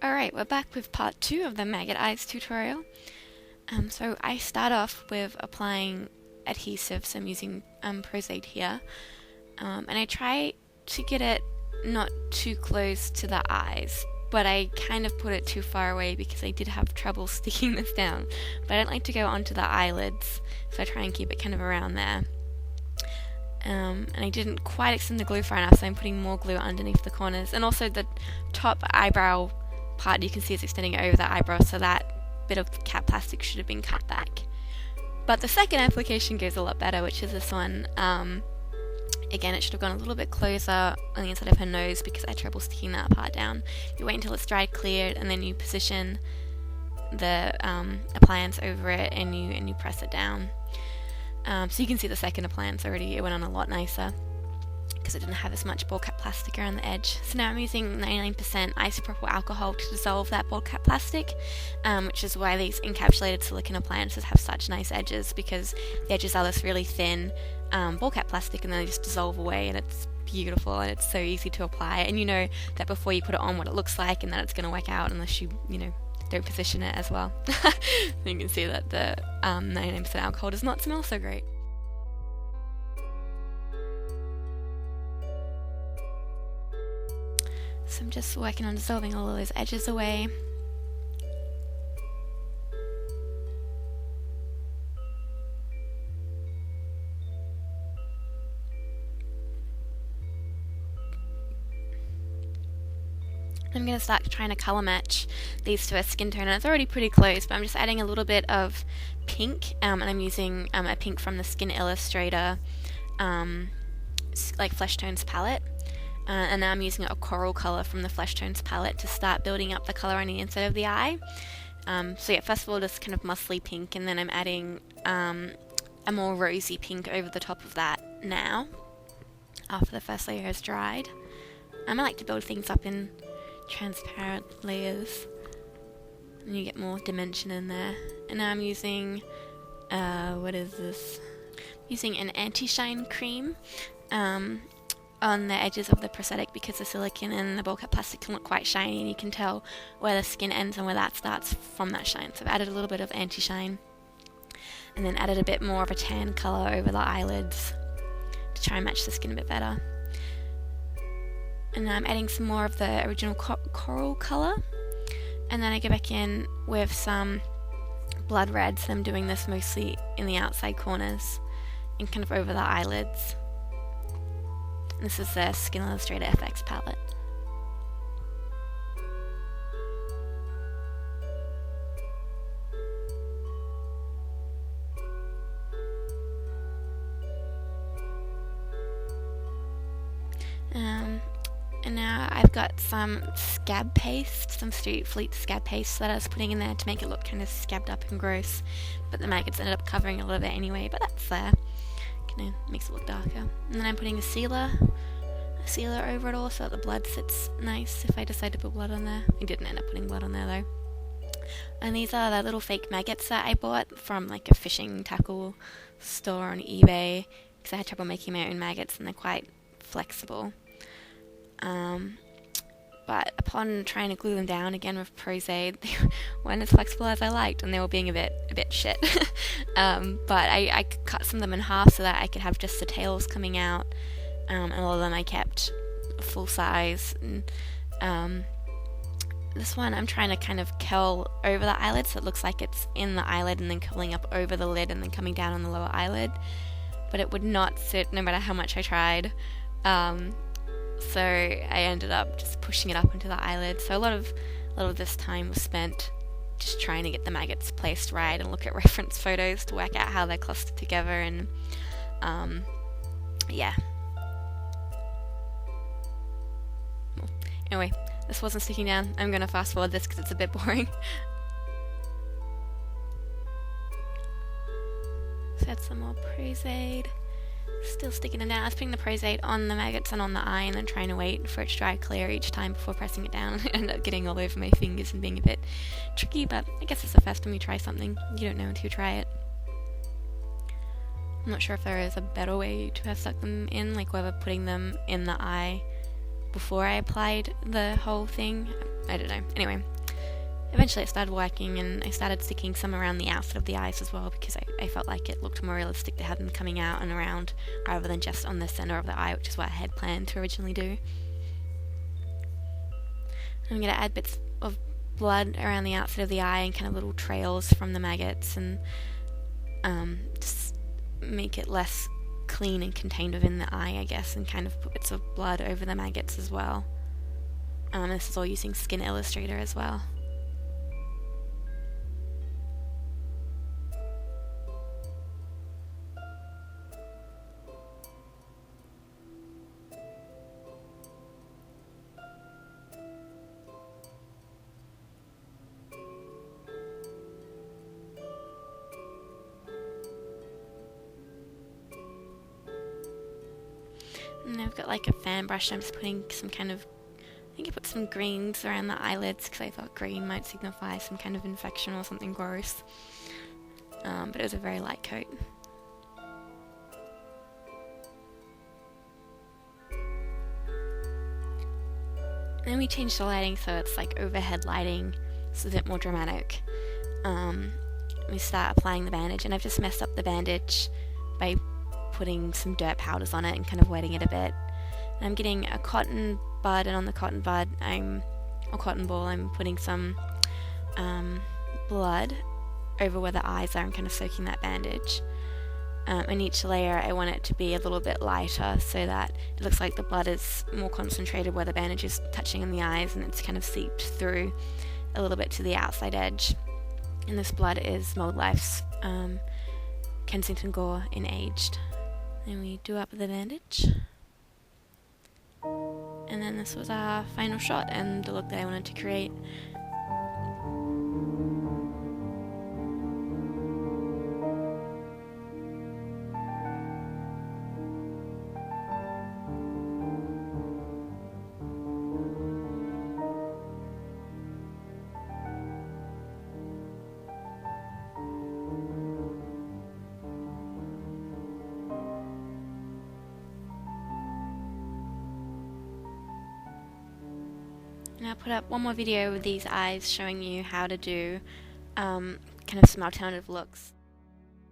Alright, we're back with part 2 of the Maggot Eyes tutorial. So I start off with applying adhesive, so I'm using prosthetic here. And I try to get it not too close to the eyes, but I kind of put it too far away because I did have trouble sticking this down. But I don't like to go onto the eyelids, so I try and keep it kind of around there. And I didn't quite extend the glue far enough, so I'm putting more glue underneath the corners. And also the top eyebrow part you can see is extending over the eyebrow, so that bit of cap plastic should have been cut back. But the second application goes a lot better, which is this one. Again, it should have gone a little bit closer on the inside of her nose because I had trouble sticking that part down. You wait until it's dried, cleared, and then you position the appliance over it and you press it down. So you can see the second appliance already, it went on a lot nicer because it didn't have as much ball cap plastic around the edge. So now I'm using 99% isopropyl alcohol to dissolve that ball cap plastic, which is why these encapsulated silicone appliances have such nice edges, because the edges are this really thin ball cap plastic and then they just dissolve away, and it's beautiful and it's so easy to apply. And you know that before you put it on what it looks like and that it's going to work out unless you don't position it as well. You can see that the 99% alcohol does not smell so great. So I'm just working on dissolving all of those edges away. I'm going to start trying to colour match these to a skin tone, and it's already pretty close, but I'm just adding a little bit of pink, and I'm using a pink from the Skin Illustrator like Flesh Tones palette. And now I'm using a coral colour from the Flesh Tones palette to start building up the colour on the inside of the eye. So yeah, first of all just kind of muscly pink, and then I'm adding a more rosy pink over the top of that now, after the first layer has dried. I like to build things up in transparent layers, and you get more dimension in there. And now I'm using, what is this? Using an anti-shine cream on the edges of the prosthetic, because the silicone and the ball cap plastic can look quite shiny, and you can tell where the skin ends and where that starts from that shine. So I've added a little bit of anti-shine, and then added a bit more of a tan colour over the eyelids to try and match the skin a bit better. And now I'm adding some more of the original coral colour, and then I go back in with some blood red, so I'm doing this mostly in the outside corners and kind of over the eyelids. This is the Skin Illustrator FX palette. And now I've got some scab paste, some Street Fleet scab paste that I was putting in there to make it look kind of scabbed up and gross, but the maggots ended up covering a lot of it anyway, but that's there. Kind of makes it look darker. And then I'm putting a sealer over it all so that the blood sits nice if I decide to put blood on there. I didn't end up putting blood on there though. And these are the little fake maggots that I bought from like a fishing tackle store on eBay, because I had trouble making my own maggots and they're quite flexible. But upon trying to glue them down again with Prosade, they weren't as flexible as I liked, and they were being a bit shit. But I cut some of them in half so that I could have just the tails coming out, and all of them I kept full size. And this one I'm trying to kind of curl over the eyelid so it looks like it's in the eyelid and then curling up over the lid and then coming down on the lower eyelid, but it would not sit no matter how much I tried. So I ended up just pushing it up into the eyelid. So a lot of this time was spent just trying to get the maggots placed right and look at reference photos to work out how they're clustered together, and yeah. Well, anyway, this wasn't sticking down. I'm gonna fast forward this because it's a bit boring. So add some more Prosade. Still sticking it down. I was putting the Prosade on the maggots and on the eye and then trying to wait for it to dry clear each time before pressing it down. I ended up getting all over my fingers and being a bit tricky, but I guess it's the first time you try something. You don't know until you try it. I'm not sure if there is a better way to have stuck them in, like whether putting them in the eye before I applied the whole thing I don't know. Anyway, eventually it started working, and I started sticking some around the outside of the eyes as well, because I felt like it looked more realistic to have them coming out and around rather than just on the center of the eye, which is what I had planned to originally do. I'm going to add bits of blood around the outside of the eye and kind of little trails from the maggots, and just make it less clean and contained within the eye, I guess, and kind of put bits of blood over the maggots as well. This is all using Skin Illustrator as well. And I've got like a fan brush. I'm just putting some kind of, I think I put some greens around the eyelids because I thought green might signify some kind of infection or something gross. But it was a very light coat. And then we changed the lighting so it's like overhead lighting, so it's a bit more dramatic. We start applying the bandage, and I've just messed up the bandage by putting some dirt powders on it and kind of wetting it a bit. And I'm getting a cotton bud, and on the cotton bud, or cotton ball, I'm putting some blood over where the eyes are and kind of soaking that bandage. And each layer I want it to be a little bit lighter so that it looks like the blood is more concentrated where the bandage is touching on the eyes, and it's kind of seeped through a little bit to the outside edge. And this blood is Mold Life's Kensington Gore in Aged. Then we do up the bandage. And then this was our final shot and the look that I wanted to create. And I'll put up one more video with these eyes showing you how to do kind of some alternative looks.